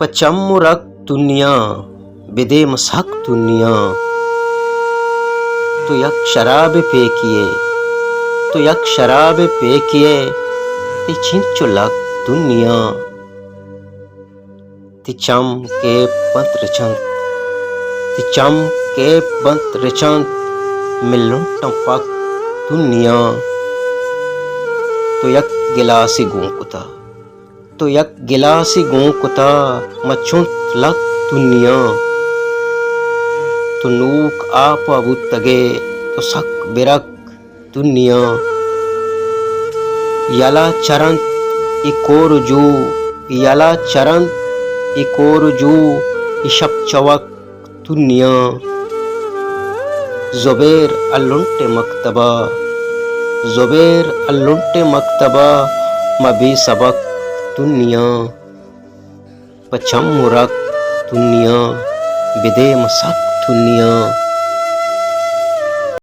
पचम्मुरक दुनिया बिदे मसक दुनिया तो यक शराब पेकिए तो यक शराब पेकिए ती छिंचुलक दुनिया ती चम के पंत्रचंद ती चम के पंत्रचंद मिलुं टंपक दुनिया तो यक गिलासी गोंकुता तो यक गिलासी गोंकुता मचुंत लक दुनिया तो नूक आप अबुतगे तो सक बिरक दुनिया यला चरंत इकोरजू यला चरंत इकोरजू इशप चवक दुनिया ज़ुबैर अल्लुंटे मकतबा ज़ुबैर अल्लुंटे मकतबा मबी सबक दुनिया पचम्मुरक दुनिया बिदे मसक दुनिया।